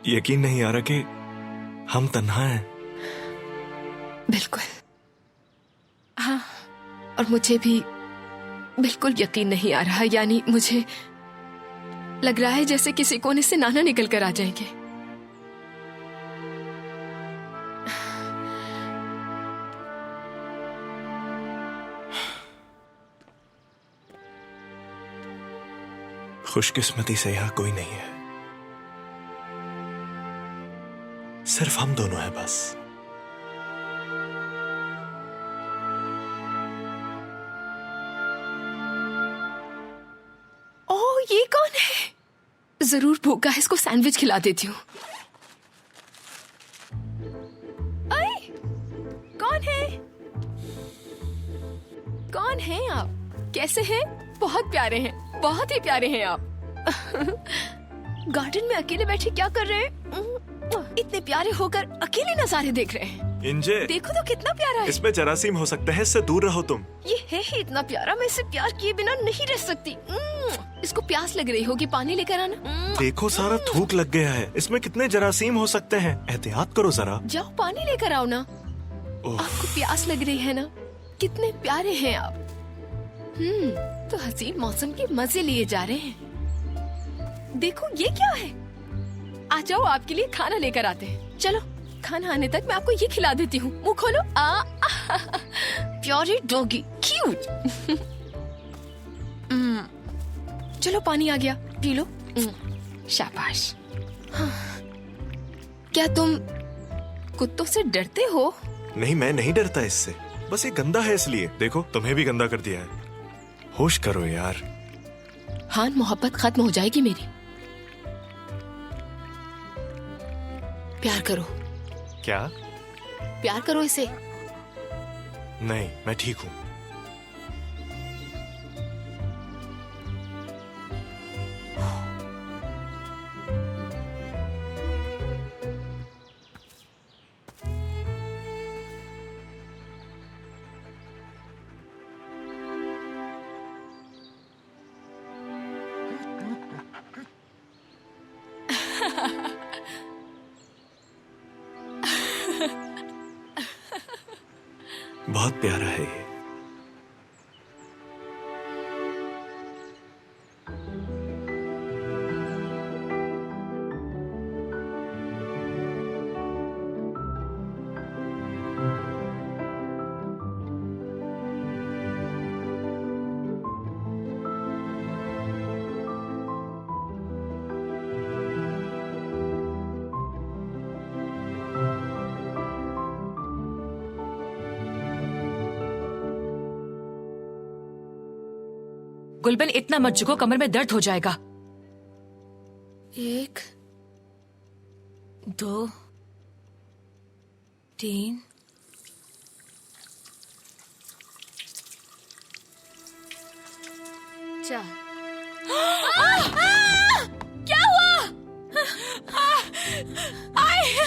यकीन नहीं आ रहा कि हम तन्हा हैं। बिल्कुल। हाँ, और मुझे भी बिल्कुल यकीन नहीं आ रहा। यानी मुझे लग रहा है जैसे किसी कोने से नाना निकल कर आ जाएंगे। खुशकिस्मती से यहाँ कोई नहीं है, सिर्फ हम दोनों हैं बस। ओह, ये कौन है? जरूर भूखा है, इसको सैंडविच खिला देती हूँ। अरे, कौन है? कौन है आप? कैसे हैं? बहुत प्यारे हैं, बहुत ही प्यारे हैं आप। गार्डन में अकेले बैठे क्या कर रहे हैं? इतने प्यारे होकर अकेले नजारे देख रहे हैं। इंजे, देखो तो कितना प्यारा है। इसमें जरासीम हो सकते हैं, इससे दूर रहो तुम। ये है ही इतना प्यारा, मैं इसे प्यार किए बिना नहीं रह सकती। इसको प्यास लग रही होगी, पानी लेकर आना। देखो सारा थूक लग गया है, इसमें कितने जरासीम हो सकते हैं। एहतियात करो जरा। जाओ पानी लेकर आओ ना। आपको प्यास लग रही है ना? कितने प्यारे हैं आप। तो हसीन मौसम के मजे लिए जा रहे हैं। देखो ये क्या है? आ जाओ, आपके लिए खाना लेकर आते हैं। चलो, खाना आने तक मैं आपको ये खिला देती हूँ। मुंह खोलो। प्यारी डॉगी, क्यूट। चलो, पानी आ गया, पी लो। शाबाश। क्या तुम कुत्तों से डरते हो? नहीं, मैं नहीं डरता इससे, बस ये गंदा है इसलिए। देखो, तुम्हें भी गंदा कर दिया है। होश करो यार। हान, मोहब्बत खत्म हो जाएगी मेरी। प्यार करो। क्या? प्यार करो इसे। नहीं, मैं ठीक हूँ। बहुत प्यारा है ये। गुलबन, इतना मत झुको, कमर में दर्द हो जाएगा। 1 2 3 4। क्या हुआ?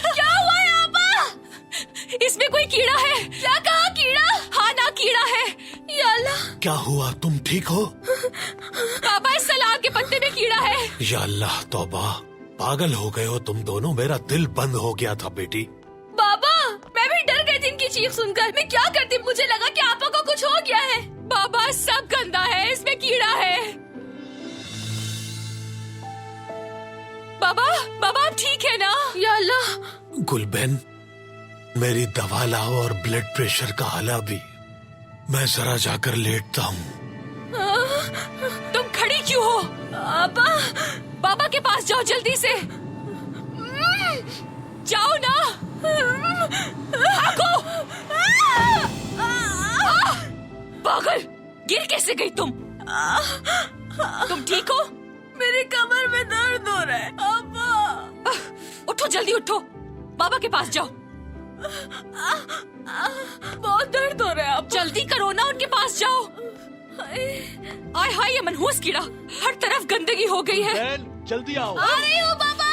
क्या हुआ यहाँ पर? इसमें कोई कीड़ा है? क्या कहा? कीड़ा? हाँ ना, कीड़ा है। या अल्लाह। क्या हुआ? तुम ठीक हो? पापा, इस सलाद के पत्ते में कीड़ा है। या अल्लाह, तौबा। पागल हो गए हो तुम दोनों। मेरा दिल बंद हो गया था बेटी। बाबा, मैं भी डर गई थी इनकी चीख सुनकर। मैं क्या करती, मुझे लगा कि आपा को कुछ हो गया है। बाबा, सब गंदा है, इसमें कीड़ा है। बाबा, बाबा आप ठीक है ना? या अल्लाह। गुलबन, मेरी दवा लाओ और ब्लड प्रेशर का आला भी। मैं जरा जाकर लेटता हूँ। तुम खड़ी क्यों हो? पापा, बाबा के पास जाओ जल्दी से। जाओ ना। भागो। पागल, गिर कैसे गई तुम? तुम ठीक हो? मेरी कमर में दर्द हो रहा है। पापा, उठो, जल्दी उठो, बाबा के पास जाओ। बहुत दर्द हो रहा है। आप जल्दी करो ना, उनके पास जाओ। आय हाय, ये मनहूस कीड़ा, हर तरफ गंदगी हो गई है। जल्दी आओ। आ रही हूँ बाबा।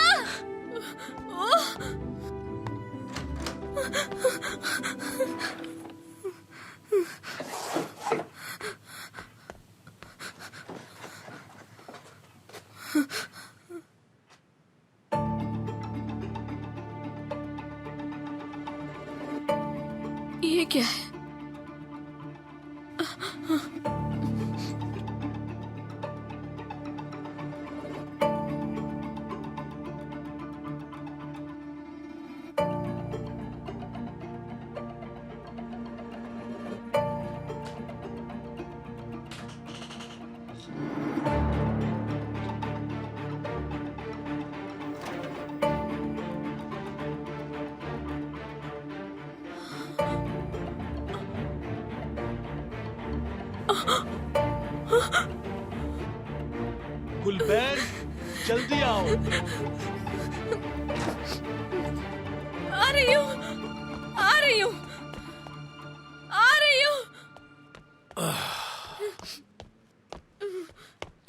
क्या है? गुलबैन, जल्दी आओ। आ रही हूँ, आ रही हूँ, आ रही हूँ।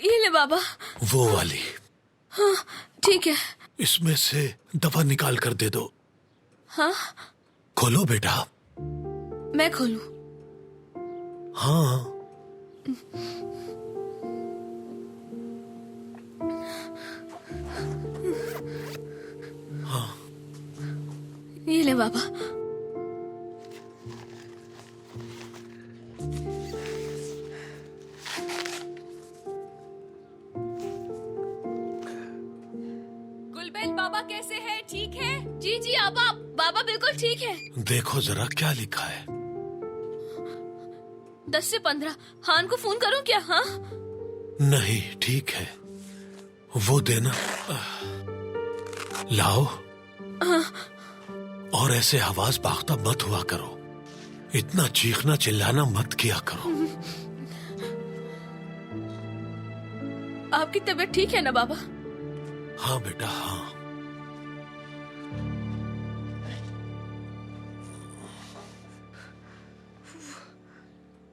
ये ले बाबा। वो वाली। हाँ ठीक है। इसमें से दवा निकाल कर दे दो। हाँ खोलो बेटा। मैं खोलूं? हाँ। ये ले बाबा। गुलबेन बाबा कैसे है? ठीक है? जी जी आबा, बाबा बिल्कुल ठीक है। देखो जरा क्या लिखा है। 10 से 15। हान को फोन करूं क्या? हाँ नहीं ठीक है, वो देना। लाओ। और ऐसे आवाज बाख्ता मत हुआ करो, इतना चीखना चिल्लाना मत किया करो। आपकी तबीयत ठीक है ना बाबा? हाँ बेटा हाँ।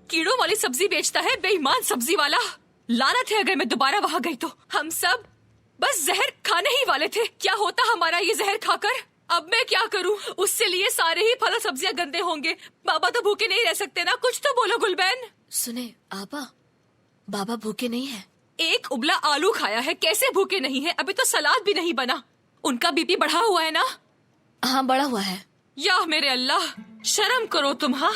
कीड़ों वाली सब्जी बेचता है, बेईमान सब्जी वाला। लानत है अगर मैं दोबारा वहां गई तो। हम सब बस जहर खाने ही वाले थे। क्या होता हमारा ये जहर खाकर? अब मैं क्या करूं? उससे लिए सारे ही फल और सब्जियां गंदे होंगे। बाबा तो भूखे नहीं रह सकते ना, कुछ तो बोलो गुलबैन। सुने आबा, बाबा भूखे नहीं है। एक उबला आलू खाया है, कैसे भूखे नहीं है? अभी तो सलाद भी नहीं बना। उनका बीपी बढ़ा हुआ है ना? हाँ बढ़ा हुआ है। या मेरे अल्लाह, शर्म करो तुम। हाँ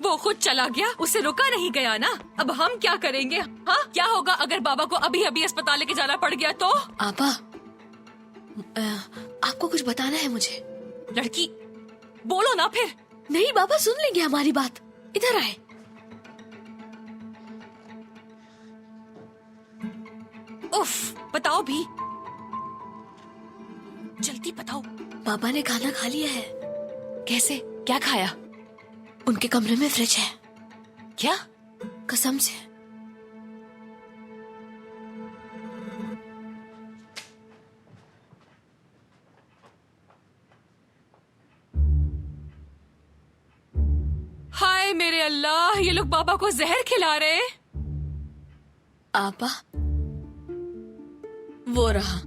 वो खुद चला गया, उसे रुका नहीं गया ना। अब हम क्या करेंगे? हाँ क्या होगा अगर बाबा को अभी अभी अस्पताल लेके जाना पड़ गया तो? आबा आपको कुछ बताना है मुझे। लड़की बोलो ना फिर। नहीं बाबा, सुन लेंगे हमारी बात। इधर आए। उफ, बताओ भी, जल्दी बताओ। बाबा ने खाना खा लिया है। कैसे? क्या खाया? उनके कमरे में फ्रिज है। क्या? कसम से। हाय मेरे अल्लाह, ये लोग बाबा को जहर खिला रहे हैं। आबा वो रहा।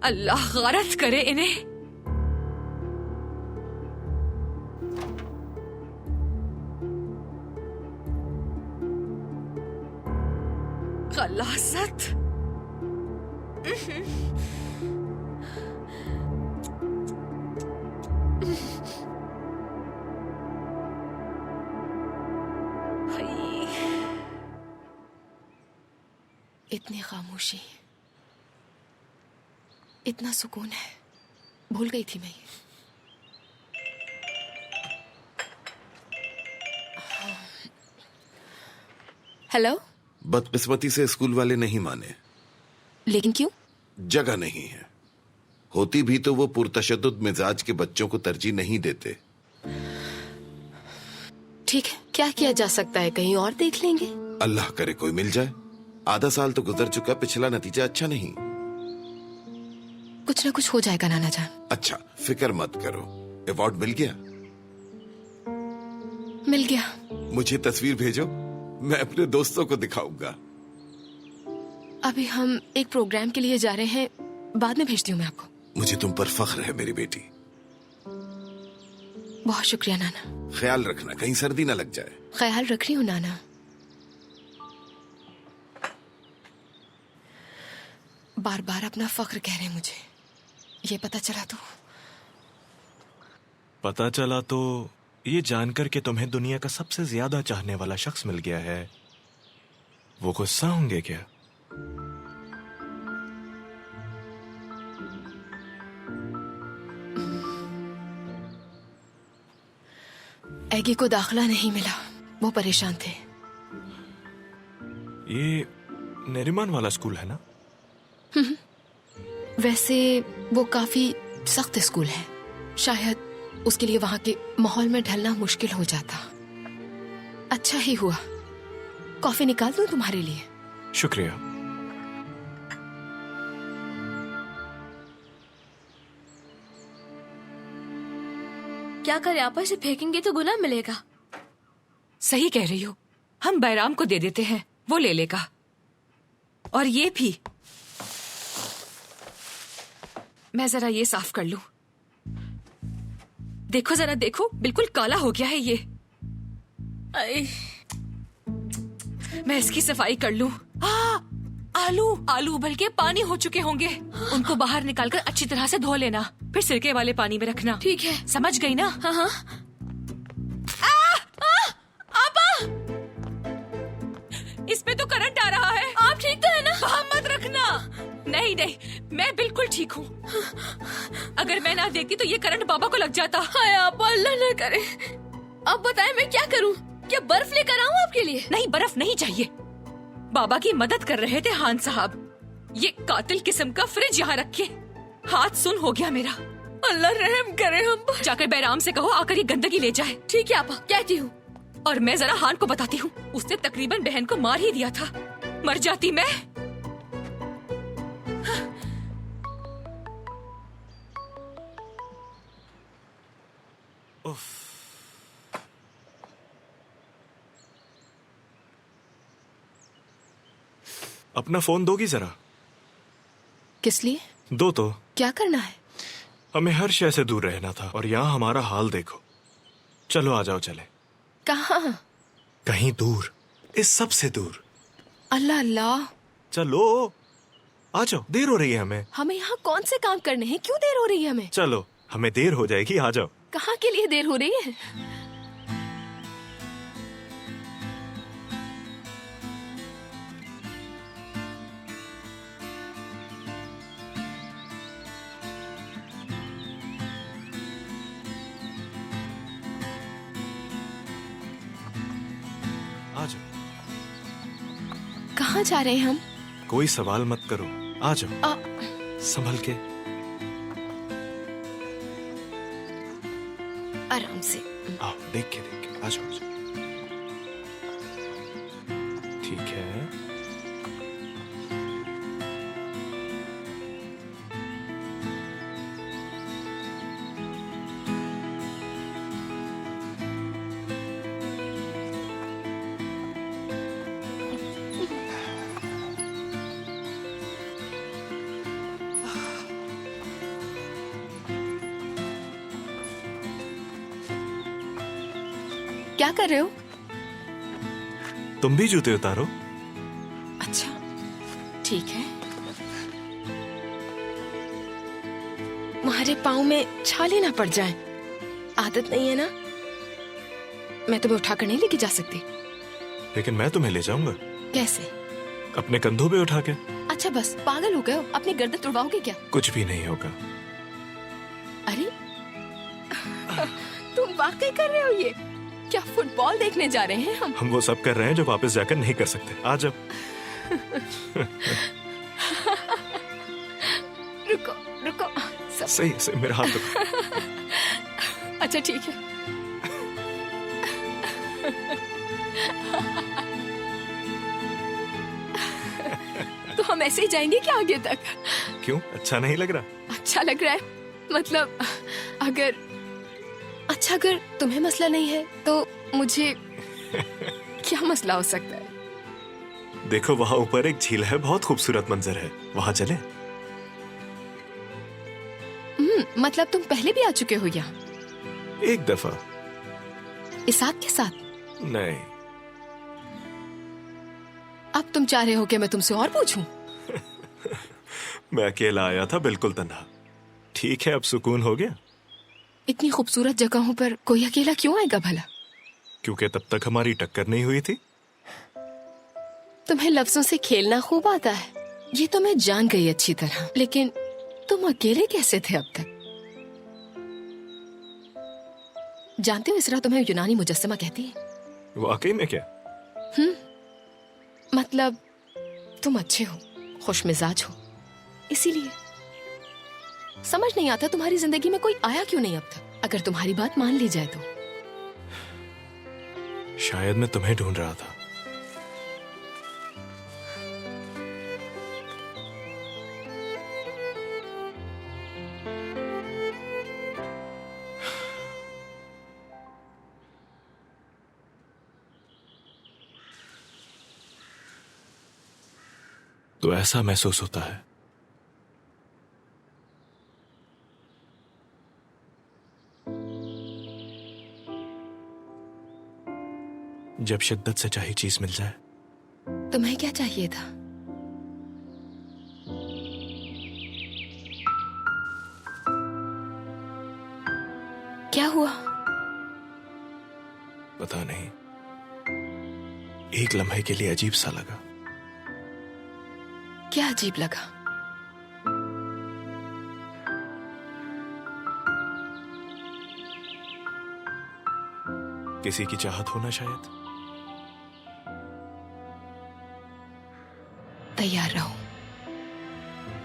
अल्लाह गारत करे इन्हें। गलासत। इतनी खामोशी, इतना सुकून है। भूल गई थी मैं ये। हेलो। बदकिस्मती से स्कूल वाले नहीं माने। लेकिन क्यों? जगह नहीं है। होती भी तो वो पुरतशद्दुद मिजाज के बच्चों को तरजीह नहीं देते। ठीक है, क्या किया जा सकता है? कहीं और देख लेंगे। अल्लाह करे कोई मिल जाए। आधा साल तो गुजर चुका, पिछला नतीजा अच्छा नहीं। कुछ ना कुछ हो जाएगा नाना जान। अच्छा फिक्र मत करो। अवार्ड मिल गया? मिल गया। मुझे तस्वीर भेजो, मैं अपने दोस्तों को दिखाऊंगा। अभी हम एक प्रोग्राम के लिए जा रहे हैं, बाद में भेजती हूँ मैं आपको। मुझे तुम पर फख्र है मेरी बेटी। बहुत शुक्रिया नाना। ख्याल रखना कहीं सर्दी ना लग जाए। ख्याल रख रही हूँ नाना। बार बार अपना फख्र कह रहे हैं मुझे। ये पता चला तो ये जानकर कि तुम्हें दुनिया का सबसे ज्यादा चाहने वाला शख्स मिल गया है, वो गुस्सा होंगे क्या? एगी को दाखिला नहीं मिला, वो परेशान थे। ये नरीमान वाला स्कूल है ना? वैसे वो काफी सख्त स्कूल है, शायद उसके लिए वहां के माहौल में ढलना मुश्किल हो जाता। अच्छा ही हुआ। कॉफी निकाल दूं तुम्हारे लिए? शुक्रिया। क्या करें आपा, इसे फेंकेंगे तो गुनाह मिलेगा। सही कह रही हो, हम बैराम को दे देते हैं, वो ले लेगा। और ये भी मैं जरा ये साफ कर लूं। देखो जरा, देखो बिल्कुल काला हो गया है ये। मैं इसकी सफाई कर लूं। आलू आलू उबल के पानी हो चुके होंगे, उनको बाहर निकालकर अच्छी तरह से धो लेना, फिर सिरके वाले पानी में रखना। ठीक है। समझ गई ना? हाँ हाँ। इसमें तो करंट आ रहा है। आप ठीक तो है ना? वहाँ मत रखना। नहीं नहीं, मैं बिल्कुल ठीक हूँ। अगर मैं ना देखती तो ये करंट बाबा को लग जाता। हाय आपा, अल्लाह ना करे। अब बताएं मैं क्या करूं? क्या बर्फ लेकर आऊं आपके लिए? नहीं, बर्फ नहीं चाहिए। बाबा की मदद कर रहे थे हान साहब, ये कातिल किस्म का फ्रिज यहाँ रख के हाथ सुन हो गया मेरा। अल्लाह रहम करे हम पर। जाकर बैराम से कहो आकर ये गंदगी ले जाए। ठीक है आपा, कहती हूँ। और मैं जरा हान को बताती हूँ, उसने तकरीबन बहन को मार ही दिया था। मर जाती मैं। उफ। अपना फोन दोगी जरा? किस लिए? दो तो। क्या करना है? हमें हर शय से दूर रहना था और यहाँ हमारा हाल देखो। चलो आ जाओ, चले। कहाँ? कहीं दूर, इस सब से दूर। अल्लाह अल्लाह। चलो आ जाओ, देर हो रही है हमें। हमें यहाँ कौन से काम करने हैं? क्यों देर हो रही है हमें? चलो, हमें देर हो जाएगी, आ जाओ। कहाँ के लिए देर हो रही है? आ जाओ। कहाँ जा रहे हैं हम? कोई सवाल मत करो, आ जाओ। संभल के। आराम से। आओ, देख के आ जाओ, आ जाओ। ठीक है। क्या कर रहे हो? तुम भी जूते उतारो। अच्छा, ठीक है। तुम्हारे पाँव में छाले ना पड़ जाएं। आदत नहीं है ना? मैं तुम्हें उठाकर नहीं लेके जा सकती। लेकिन मैं तुम्हें ले जाऊंगा। कैसे? अपने कंधों पे उठा के। अच्छा बस, पागल हो गए हो? अपनी गर्दन तुड़वाओगे क्या? कुछ भी नहीं होगा। अरे तुम वाकई कर रहे हो ये? क्या फुटबॉल देखने जा रहे हैं हम? हम वो सब कर रहे हैं जो वापस जाकर नहीं कर सकते। आ जाओ। रुको रुको, सब सही सही, मेरा हाथ पकड़ो। अच्छा ठीक है। तो हम ऐसे ही जाएंगे क्या आगे तक? क्यों, अच्छा नहीं लग रहा? अच्छा लग रहा है, मतलब अगर तुम्हें मसला नहीं है तो मुझे क्या मसला हो सकता है? देखो वहाँ ऊपर एक झील है, बहुत खूबसूरत मंजर है, वहाँ चले? मतलब तुम पहले भी आ चुके हो यहाँ? एक दफा। इसाक के साथ? नहीं। अब तुम चाह रहे हो कि मैं तुमसे और पूछूं? मैं अकेला आया था, बिल्कुल तन्हा। ठीक है, अब सुकून हो गया। इतनी खूबसूरत जगहों पर कोई अकेला क्यों आएगा भला? क्योंकि तब तक हमारी टक्कर नहीं हुई थी। तुम्हें लफ्जों से खेलना खूब आता है, ये तो मैं जान गई अच्छी तरह। लेकिन तुम अकेले कैसे थे अब तक? जानते हो इसरा तुम्हें यूनानी मुजस्समा कहती है। वाकई में क्या? मतलब तुम अच्छे हो, खुश मिजाज हो, इसीलिए समझ नहीं आता तुम्हारी जिंदगी में कोई आया क्यों नहीं अब तक, अगर तुम्हारी बात मान ली जाए तो। शायद मैं तुम्हें ढूंढ रहा था। तो ऐसा महसूस होता है। जब शिद्दत से चाही चीज मिल जाए। तुम्हें क्या चाहिए था? क्या हुआ? पता नहीं, एक लम्हे के लिए अजीब सा लगा। क्या अजीब लगा? किसी की चाहत होना शायद। तैयार रहो,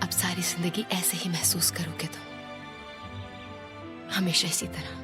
अब सारी जिंदगी ऐसे ही महसूस करोगे तुम, हमेशा इसी तरह।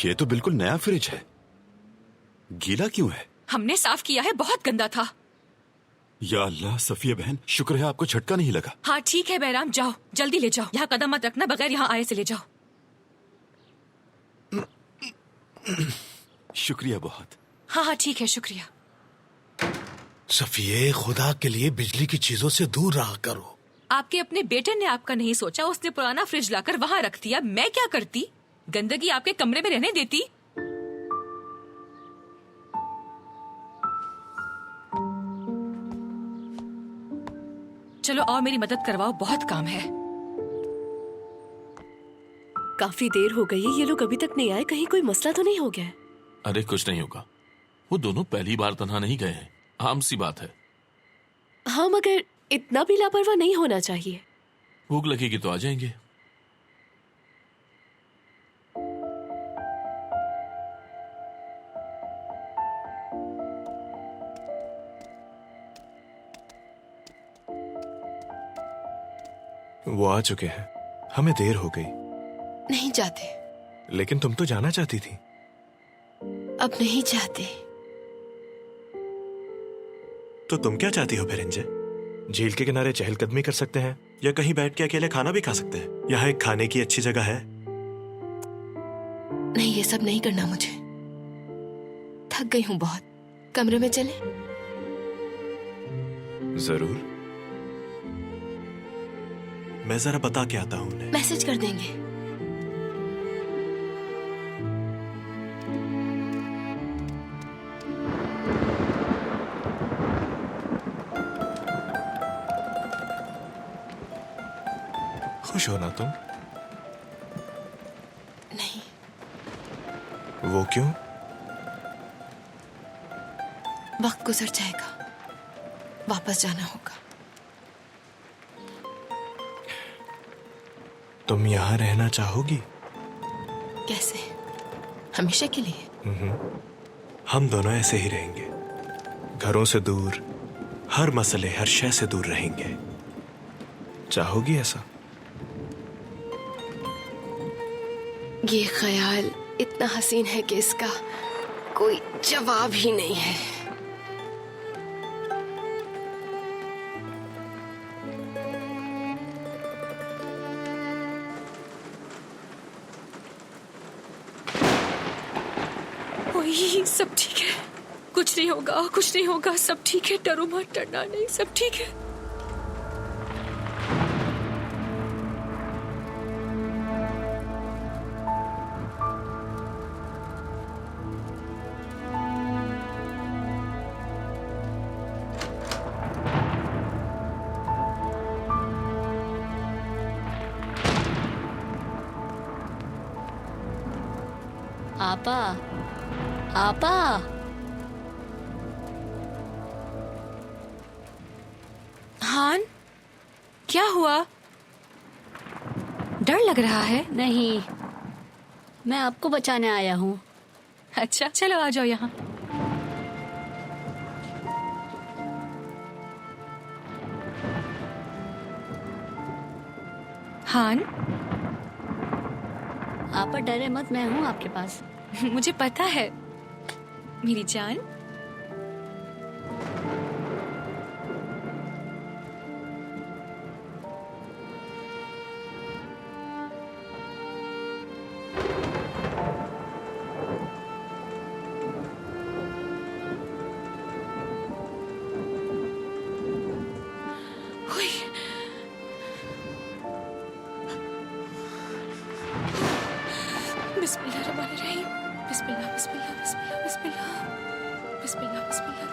ये तो बिल्कुल नया फ्रिज है, गीला क्यों है? हमने साफ किया है, बहुत गंदा था। या अल्लाह, सफिया बहन, शुक्र है आपको झटका नहीं लगा। हाँ ठीक है बैराम, जाओ जल्दी ले जाओ, यहाँ कदम मत रखना, बगैर यहाँ आए से ले जाओ। शुक्रिया बहुत। हाँ हाँ ठीक है, शुक्रिया। सफिये, खुदा के लिए बिजली की चीजों से दूर रहा करो। आपके अपने बेटे ने आपका नहीं सोचा, उसने पुराना फ्रिज लाकर वहाँ रख दिया। मैं क्या करती? गंदगी आपके कमरे में रहने देती? चलो और मेरी मदद करवाओ, बहुत काम है। काफी देर हो गई है, ये लोग अभी तक नहीं आए, कहीं कोई मसला तो नहीं हो गया है? अरे कुछ नहीं होगा, वो दोनों पहली बार तन्हा नहीं गए हैं, आम सी बात है। हाँ मगर इतना भी लापरवाह नहीं होना चाहिए। भूख लगेगी तो आ जाएंगे। वो आ चुके हैं, हमें देर हो गई। नहीं जाते। लेकिन तुम तो जाना चाहती थी। अब नहीं चाहते। तो तुम क्या चाहती हो फिरिंजे? झील के किनारे चहलकदमी कर सकते हैं, या कहीं बैठ के अकेले खाना भी खा सकते हैं। यहाँ एक खाने की अच्छी जगह है। नहीं, ये सब नहीं करना मुझे, थक गई हूँ बहुत। कमरे में चले? जरूर, मैं जरा बता के आता हूँ उन्हें। मैसेज कर देंगे। खुश हो ना तुम? नहीं। वो क्यों? वक्त गुजर जाएगा, वापस जाना होगा। तुम यहाँ रहना चाहोगी? कैसे? हमेशा के लिए? हम दोनों ऐसे ही रहेंगे, घरों से दूर, हर मसले हर शय से दूर रहेंगे। चाहोगी ऐसा? ये ख्याल इतना हसीन है कि इसका कोई जवाब ही नहीं है। ओए, सब ठीक है, कुछ नहीं होगा, कुछ नहीं होगा, सब ठीक है, डरो मत, डरना नहीं, सब ठीक है। आपा, आपा, हान, क्या हुआ? डर लग रहा है? नहीं, मैं आपको बचाने आया हूँ। अच्छा, चलो आ जाओ यहाँ। हान, आपा डरे मत, मैं हूँ आपके पास। मुझे पता है मेरी जान। ओए, बिस्मिल्लाहिर्रहमानिर्रहीम, बिस्मिल्लाह बिस्मिल्लाह बिस्मिल्लाह बिस्मिल्लाह बिस्मिल्लाह बिस्मिल्लाह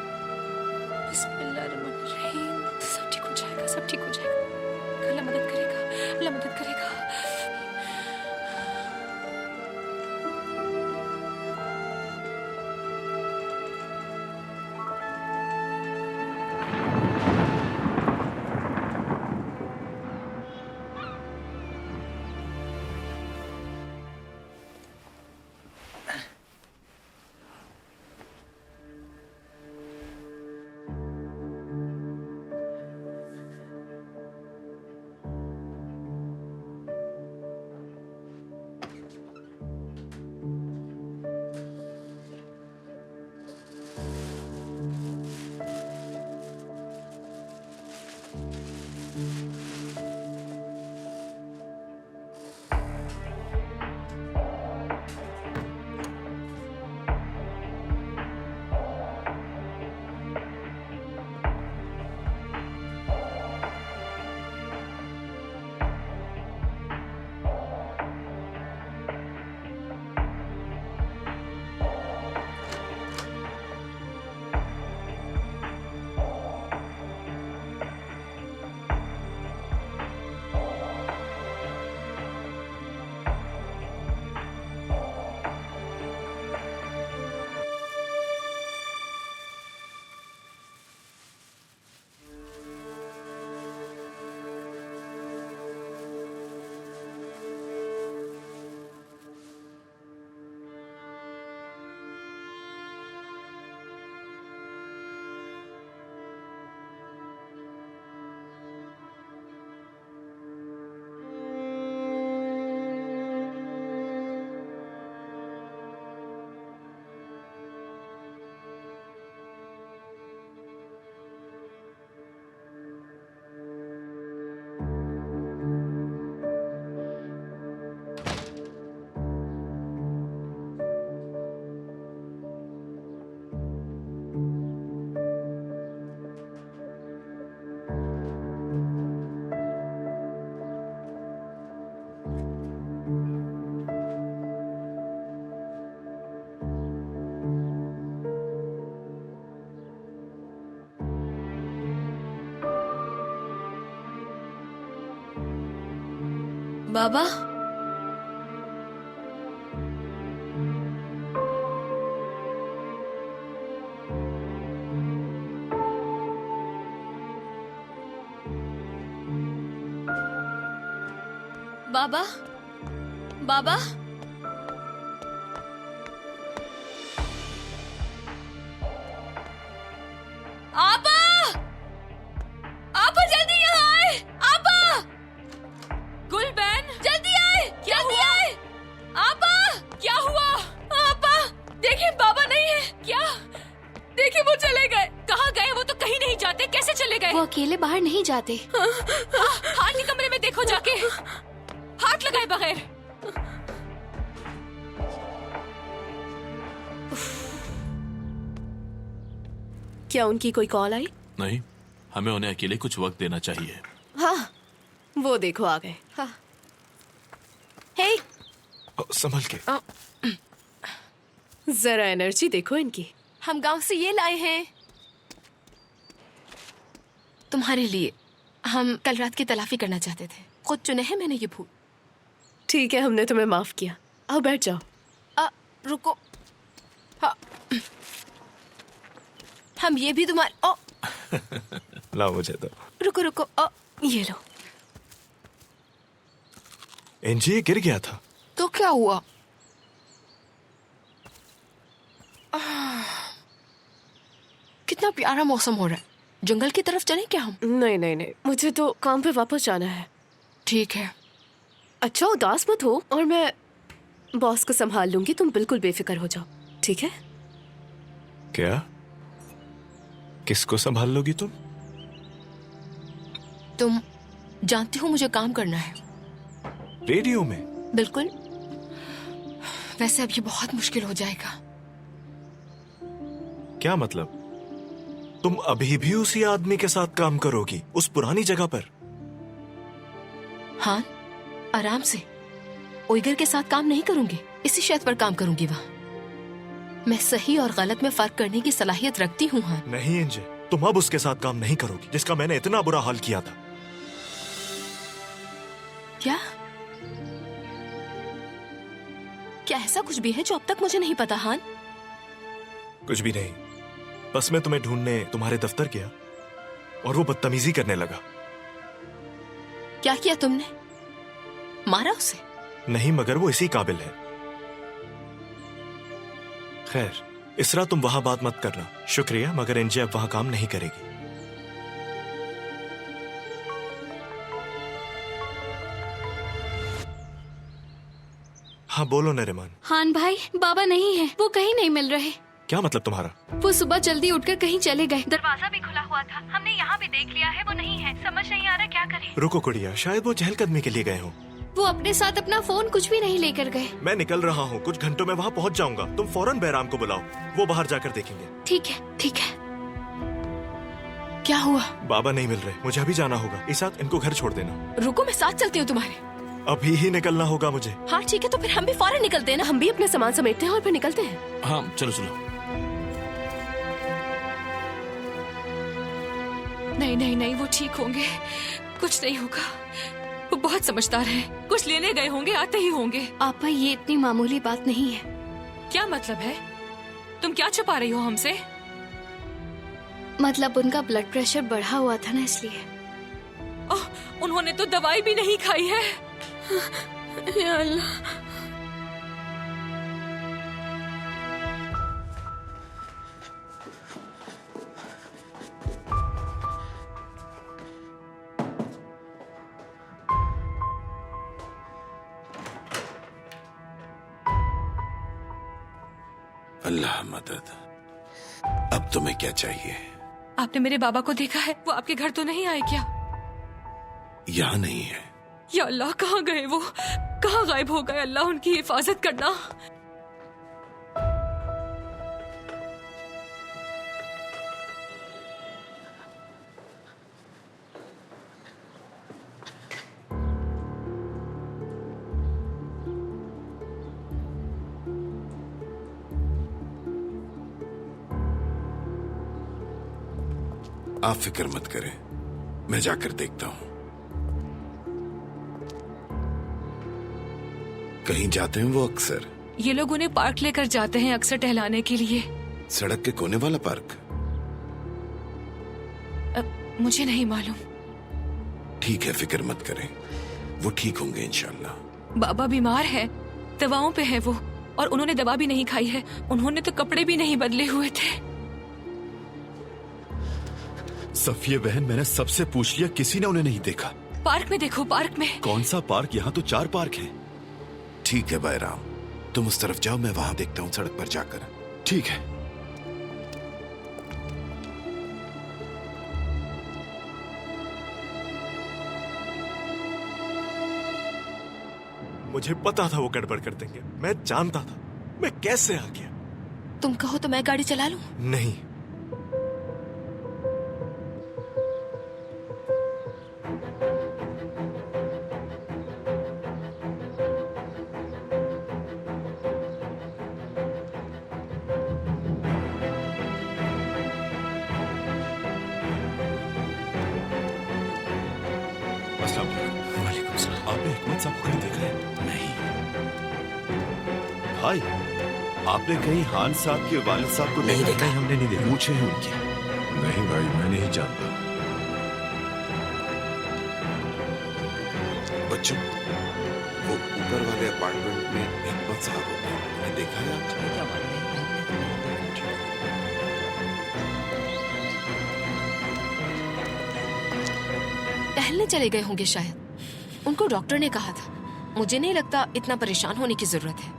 बिस्मिल्लाहिर्रहमानिर्रहीम। सब ठीक हो जाएगा, सब ठीक हो जाएगा। अल्लाह मदद करेगा, अल्लाह मदद करेगा। बाबा, बाबा, बाबा, आपा, आपा जल्दी यहाँ आए। आपा, गुलबैन, जल्दी आए, क्या हुआ? आपा, क्या हुआ? है? वो अकेले बाहर नहीं जाते। हाथ के कमरे में देखो जाके, हाथ लगाए बगैर। क्या उनकी कोई कॉल आई? नहीं, हमें उन्हें अकेले कुछ वक्त देना चाहिए। हाँ, वो देखो आ गए। हाँ। हे, संभल के। जरा एनर्जी देखो इनकी। हम गांव से ये लाए हैं तुम्हारे लिए। हम कल रात की तलाफी करना चाहते थे, खुद चुने हैं मैंने ये फूल। ठीक है, हमने तुम्हें माफ किया। आओ बैठ जाओ। रुको, हाँ। हम ये भी तुम्हारे। ओ लाओ मुझे तो। रुको रुको, ये लो। एनजी ये गिर गया था। तो क्या हुआ? कितना प्यारा मौसम हो रहा है। जंगल की तरफ चलें क्या हम? नहीं नहीं नहीं, मुझे तो काम पे वापस जाना है। ठीक है। अच्छा, उदास मत हो, और मैं बॉस को संभाल लूंगी। तुम बिल्कुल बेफिक्र हो जाओ, ठीक है? क्या? किसको संभाल लोगी तुम? तुम जानती हो मुझे काम करना है रेडियो में। बिल्कुल। वैसे अब ये बहुत मुश्किल हो जाएगा। क्या मतलब? तुम अभी भी उसी आदमी के साथ काम करोगी, उस पुरानी जगह पर? हाँ, आराम से। उइगर के साथ काम नहीं करूंगी, इसी शर्त पर काम करूंगी वहां। मैं सही और गलत में फर्क करने की सलाहियत रखती हूँ। हाँ नहीं एंजे, तुम अब उसके साथ काम नहीं करोगी जिसका मैंने इतना बुरा हाल किया था। क्या? क्या ऐसा कुछ भी है जो अब तक मुझे नहीं पता? हान, कुछ भी नहीं, बस मैं तुम्हें ढूंढने तुम्हारे दफ्तर गया और वो बदतमीजी करने लगा। क्या किया तुमने? मारा उसे? नहीं, मगर वो इसी काबिल है। खैर, इसरा तुम वहां बात मत करना। शुक्रिया, मगर एंजे अब वहां काम नहीं करेगी। हाँ बोलो नरिमान। हान भाई, बाबा नहीं है, वो कहीं नहीं मिल रहे। क्या मतलब तुम्हारा? वो सुबह जल्दी उठकर कहीं चले गए। दरवाजा भी खुला हुआ था, हमने यहाँ भी देख लिया है, वो नहीं है। समझ नहीं आ रहा क्या करें। रुको कुड़िया, शायद वो चहलकदमी के लिए गए हो। वो अपने साथ अपना फोन कुछ भी नहीं लेकर गए। मैं निकल रहा हूँ, कुछ घंटों में वहाँ पहुँच जाऊंगा। तुम फौरन बैराम को बुलाओ, वो बाहर जाकर देखेंगे। ठीक है, ठीक है। क्या हुआ? बाबा नहीं मिल रहे, मुझे अभी जाना होगा। इस साथ इनको घर छोड़ देना। रुको, मैं साथ चलती हूँ तुम्हारे। अभी ही निकलना होगा मुझे। हाँ ठीक है, तो फिर हम भी फौरन निकलते हैं ना। हम भी अपने सामान समेटते हैं और फिर निकलते हैं। हाँ चलो चलो। नहीं नहीं नहीं, वो ठीक होंगे, कुछ नहीं होगा। वो बहुत समझदार हैं, कुछ लेने गए होंगे, आते ही होंगे। आपा, ये इतनी मामूली बात नहीं है। क्या मतलब है? तुम क्या छुपा रही हो हमसे? मतलब उनका ब्लड प्रेशर बढ़ा हुआ था ना, इसलिए। ओह, उन्होंने तो दवाई भी नहीं खाई है। या अल्लाह। अल्लाह मदद। अब तुम्हें क्या चाहिए? आपने मेरे बाबा को देखा है? वो आपके घर तो नहीं आए क्या? यहाँ नहीं है। या अल्लाह, कहाँ गए वो? कहाँ गायब हो गए? अल्लाह उनकी हिफाजत करना। आप फिक्र मत करें, मैं जाकर देखता हूं। कहीं जाते हैं वो अक्सर? ये लोग उन्हें पार्क लेकर जाते हैं अक्सर टहलाने के लिए। सड़क के कोने वाला पार्क? मुझे नहीं मालूम। ठीक है, फिक्र मत करें, वो ठीक होंगे इंशाल्लाह। बाबा बीमार है, दवाओं पे है वो, और उन्होंने दवा भी नहीं खाई है। उन्होंने तो कपड़े भी नहीं बदले हुए थे। सफिया बहन, मैंने सबसे पूछ लिया, किसी ने उन्हें नहीं देखा। पार्क में देखो, पार्क में। कौन सा पार्क? यहाँ तो 4 पार्क हैं। ठीक है बैराम, तुम उस तरफ जाओ, मैं वहां देखता हूँ सड़क पर जाकर। ठीक है। मुझे पता था वो गड़बड़ कर देंगे, मैं जानता था। मैं कैसे आ गया? तुम कहो तो मैं गाड़ी चला लूं? नहीं, अस्सलाम वालेकुम। वालेकुम सलाम। आपने हिकमत साहब को कहीं देखा है? नहीं, भाई, आपने कहीं हान साहब के वालिद साहब को देखा? नहीं, हमने नहीं देखा। पूछे हैं उनकी। नहीं भाई, मैं नहीं जानता। बच्चों, वो ऊपर वाले अपार्टमेंट में हिकमत साहब होते हैं, उन्हें देखा है आपने? टहलने चले गए होंगे शायद। उनको डॉक्टर ने कहा था। मुझे नहीं लगता इतना परेशान होने की जरूरत है।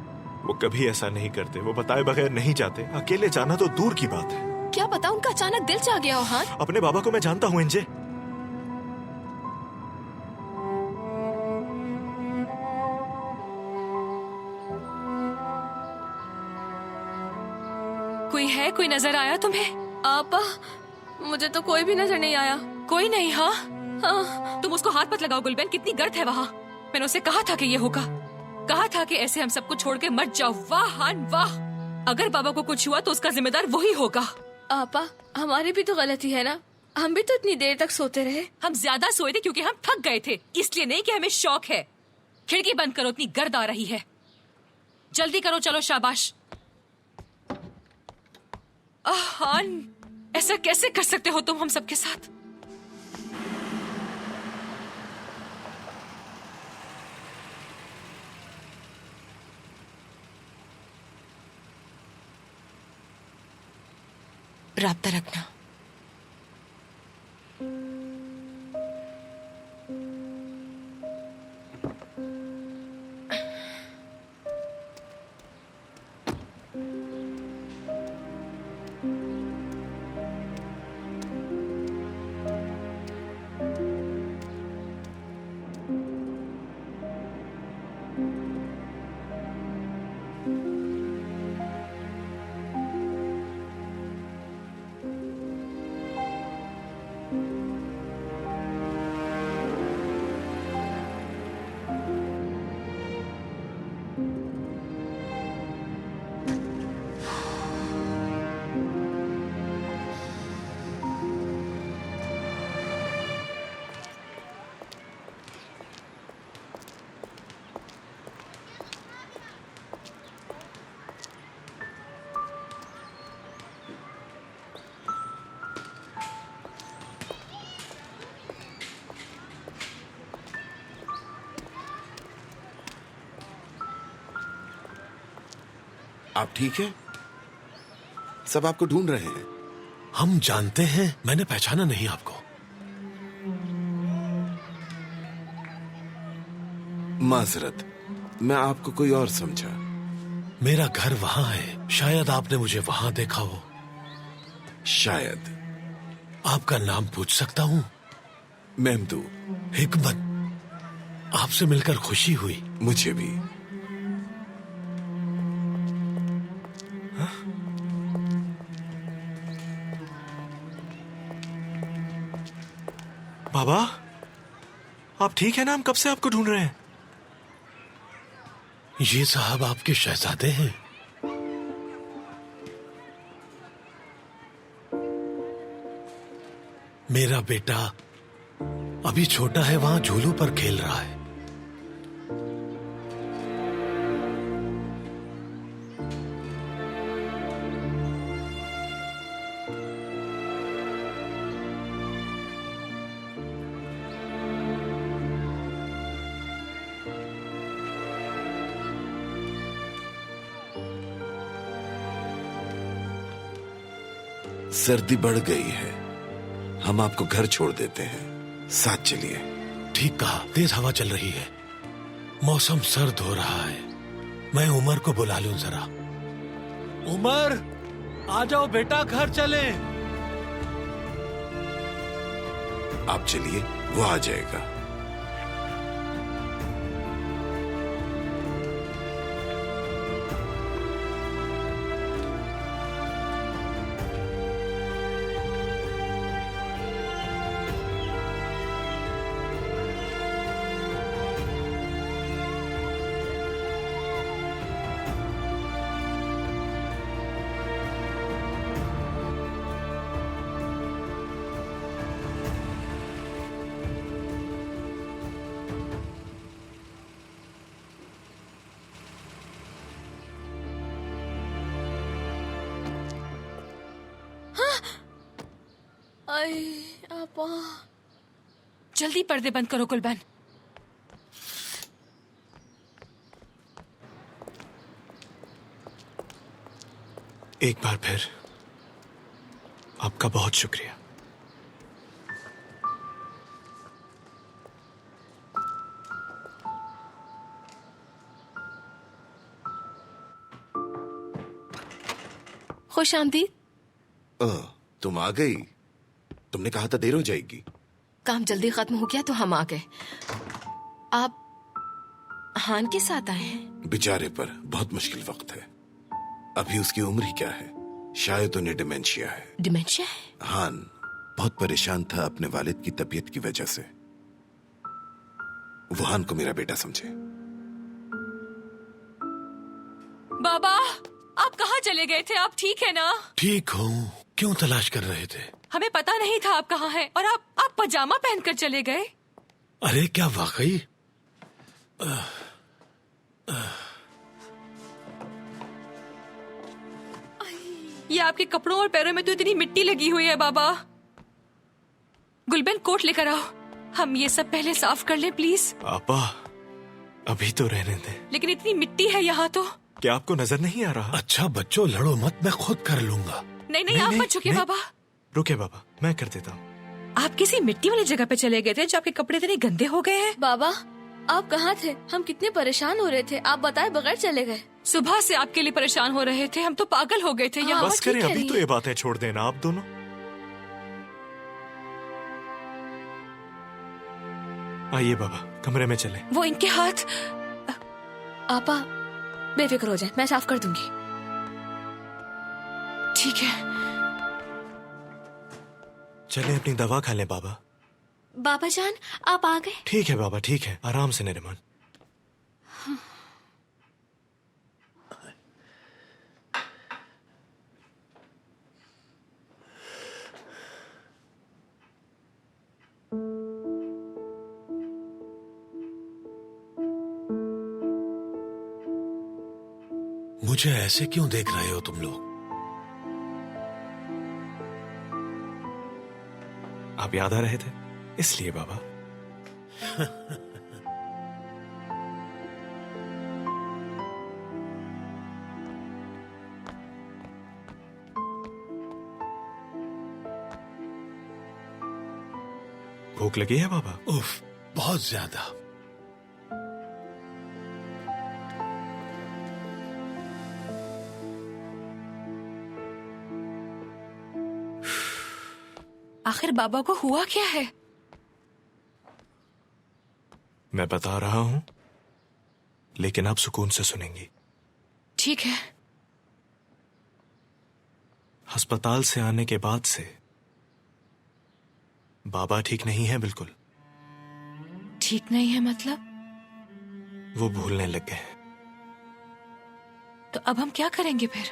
वो कभी ऐसा नहीं करते। वो बताए बगैर नहीं जाते। अकेले जाना तो दूर की बात है। क्या पता उनका अचानक दिल चाह गया हो। हाँ, अपने बाबा को मैं जानता हूँ एनजे। कोई है? कोई नजर आया तुम्हें? आपा, मुझे तो कोई भी नजर नहीं आया। कोई नहीं? हाँ, हाँ, तुम उसको हाथ मत लगाओ गुलबेन, कितनी गर्द है वहाँ। मैंने उसे कहा था कि ये होगा, कहा था कि ऐसे हम सबको छोड़ के मत जाओ। वाह हान वाह, अगर बाबा को कुछ हुआ तो उसका जिम्मेदार वही होगा। आपा, हमारी भी तो गलती है ना। हम भी तो इतनी देर तक सोते रहे। हम ज्यादा सोए थे क्योंकि हम थक गए थे, इसलिए नहीं कि हमें शौक है। खिड़की बंद करो, इतनी गर्द आ रही है। जल्दी करो, चलो शाबाश। हान, ऐसा कैसे कर सकते हो तुम हम सबके साथ? राब्ता रखना। आप ठीक हैं? सब आपको ढूंढ रहे हैं। हम जानते हैं, मैंने पहचाना नहीं आपको। माजरत, मैं आपको कोई और समझा। मेरा घर वहां है, शायद आपने मुझे वहां देखा हो। शायद। आपका नाम पूछ सकता हूँ? मेमदू। हिकमत, आपसे मिलकर खुशी हुई। मुझे भी। बाबा, आप ठीक है ना? हम कब से आपको ढूंढ रहे हैं। ये साहब आपके शहजादे हैं। मेरा बेटा अभी छोटा है, वहां झूलों पर खेल रहा है। सर्दी बढ़ गई है, हम आपको घर छोड़ देते हैं, साथ चलिए। ठीक कहा, तेज हवा चल रही है, मौसम सर्द हो रहा है। मैं उमर को बुला लूं जरा। उमर, आ जाओ बेटा, घर चले। आप चलिए, वो आ जाएगा। आए आपा। जल्दी पर्दे बंद करो कुलबन। एक बार फिर आपका बहुत शुक्रिया। खुश आमदीद। तुम आ गई। तुमने कहा था देर हो जाएगी। काम जल्दी खत्म हो गया तो हम आ गए। आप हान के साथ आए हैं? बेचारे पर बहुत मुश्किल वक्त है। अभी उसकी उम्र ही क्या है, शायद उन्हें डिमेंशिया है। डिमेंशिया है? हान बहुत परेशान था अपने वालिद की तबीयत की वजह से। वो हान को मेरा बेटा समझे। बाबा, आप कहाँ चले गए थे? आप ठीक है ना? ठीक हूँ। क्यों तलाश कर रहे थे? हमें पता नहीं था आप कहाँ हैं और आप पजामा पहनकर चले गए। अरे क्या वाकई? ये आपके कपड़ों और पैरों में तो इतनी मिट्टी लगी हुई है बाबा। गुलबन कोट लेकर आओ, हम ये सब पहले साफ कर लें प्लीज। आपा अभी तो रहने दें। लेकिन इतनी मिट्टी है यहाँ तो। क्या आपको नजर नहीं आ रहा? अच्छा बच्चों लड़ो मत, मैं खुद कर लूंगा। नहीं, आप मत झुकिए बाबा। रुके बाबा, मैं कर देता हूँ। आप किसी मिट्टी वाली जगह पे चले गए थे जो आपके कपड़े इतने गंदे हो गए हैं। बाबा आप कहाँ थे? हम कितने परेशान हो रहे थे, आप बताए बगैर चले गए। सुबह से आपके लिए परेशान हो रहे थे, हम तो पागल हो गए थे यहाँ। बस करें, अभी तो ये बातें छोड़ देना आप दोनों। आइए बाबा, कमरे में चले। वो इनके हाथ। आपा बेफिक्र हो जाए, मैं साफ कर दूंगी। ठीक है। चले अपनी दवा खा लें बाबा। बाबा जान आप आ गए? ठीक है बाबा, ठीक है, आराम से नरिमान। मुझे ऐसे क्यों देख रहे हो तुम लोग? आप याद आ रहे थे इसलिए बाबा। भूख लगी है बाबा? उफ, बहुत ज्यादा। आखिर बाबा को हुआ क्या है? मैं बता रहा हूं, लेकिन आप सुकून से सुनेंगी। ठीक है। अस्पताल से आने के बाद से बाबा ठीक नहीं है बिल्कुल। ठीक नहीं है मतलब? वो भूलने लग गए। तो अब हम क्या करेंगे फिर?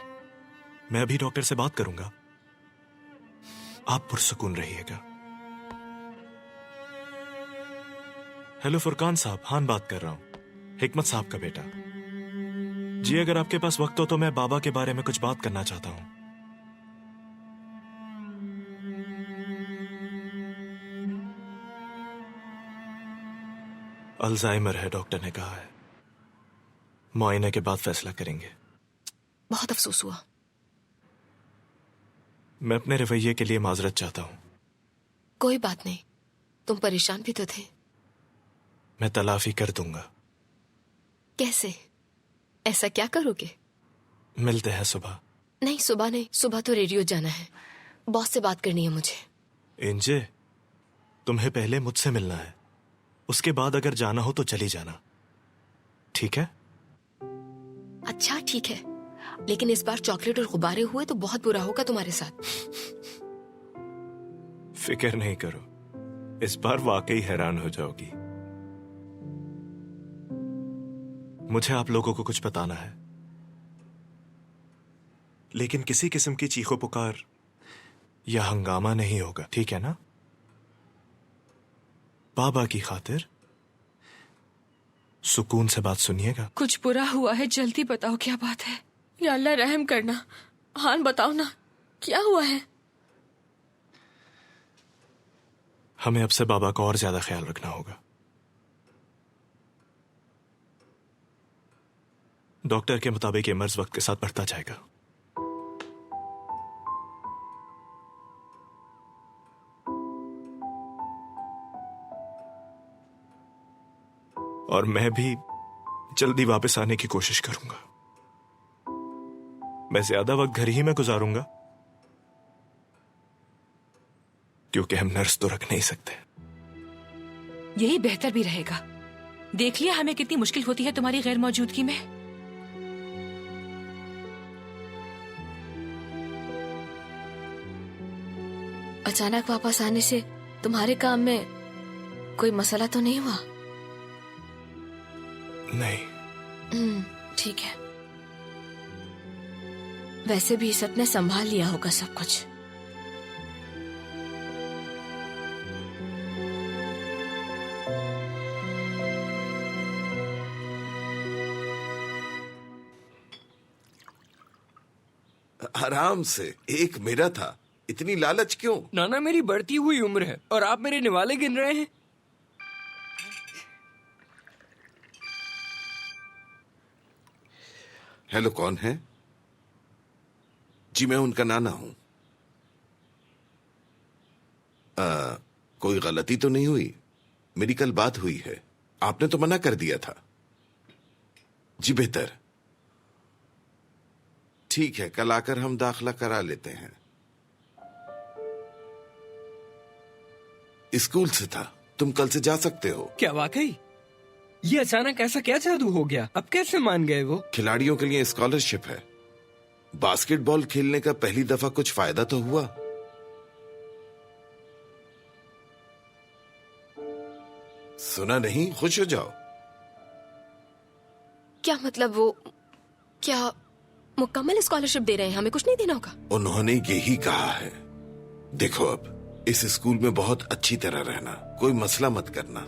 मैं अभी डॉक्टर से बात करूंगा। आप पुरसुकून रहिएगा। हेलो फुरकान साहब, हान बात कर रहा हूं, हिकमत साहब का बेटा। जी अगर आपके पास वक्त हो तो मैं बाबा के बारे में कुछ बात करना चाहता हूं। अल्जाइमर है, डॉक्टर ने कहा है। मुआयने के बाद फैसला करेंगे। बहुत अफसोस हुआ। मैं अपने रवैये के लिए माजरत चाहता हूं। कोई बात नहीं, तुम परेशान भी तो थे। मैं तलाफी कर दूंगा। कैसे? ऐसा क्या करोगे? मिलते हैं सुबह। नहीं सुबह नहीं, सुबह तो रेडियो जाना है, बॉस से बात करनी है मुझे। इंजे, तुम्हें पहले मुझसे मिलना है, उसके बाद अगर जाना हो तो चली जाना, ठीक है? अच्छा ठीक है, लेकिन इस बार चॉकलेट और गुब्बारे हुए तो बहुत बुरा होगा तुम्हारे साथ। फिक्र नहीं करो, इस बार वाकई हैरान हो जाओगी। मुझे आप लोगों को कुछ बताना है, लेकिन किसी किस्म की चीखो पुकार या हंगामा नहीं होगा, ठीक है ना? बाबा की खातिर सुकून से बात सुनिएगा। कुछ बुरा हुआ है, जल्दी बताओ क्या बात है। या अल्लाह रहम करना। हान बताओ ना, क्या हुआ है? हमें अब से बाबा का और ज्यादा ख्याल रखना होगा। डॉक्टर के मुताबिक ये मर्ज वक्त के साथ बढ़ता जाएगा। और मैं भी जल्दी वापस आने की कोशिश करूंगा। मैं ज्यादा वक्त घर ही में गुजारूंगा, क्योंकि हम नर्स तो रख नहीं सकते। यही बेहतर भी रहेगा। देख लिया हमें कितनी मुश्किल होती है तुम्हारी गैर मौजूदगी में। अचानक वापस आने से तुम्हारे काम में कोई मसला तो नहीं हुआ? नहीं। ठीक है। वैसे भी सबने संभाल लिया होगा सब कुछ। आराम से, एक मेरा था, इतनी लालच क्यों? नाना मेरी बढ़ती हुई उम्र है और आप मेरे निवाले गिन रहे हैं। हेलो, कौन है? जी मैं उनका नाना हूं। कोई गलती तो नहीं हुई? मेरी कल बात हुई है, आपने तो मना कर दिया था। जी बेहतर, ठीक है, कल आकर हम दाखिला करा लेते हैं। स्कूल से था, तुम कल से जा सकते हो। क्या वाकई? ये अचानक ऐसा क्या जादू हो गया? अब कैसे मान गए वो? खिलाड़ियों के लिए स्कॉलरशिप है। बास्केटबॉल खेलने का पहली दफा कुछ फायदा तो हुआ। सुना नहीं? खुश हो जाओ। क्या मतलब? वो क्या मुकम्मल स्कॉलरशिप दे रहे हैं? हमें कुछ नहीं देना होगा? उन्होंने यही कहा है। देखो, अब इस स्कूल में बहुत अच्छी तरह रहना, कोई मसला मत करना।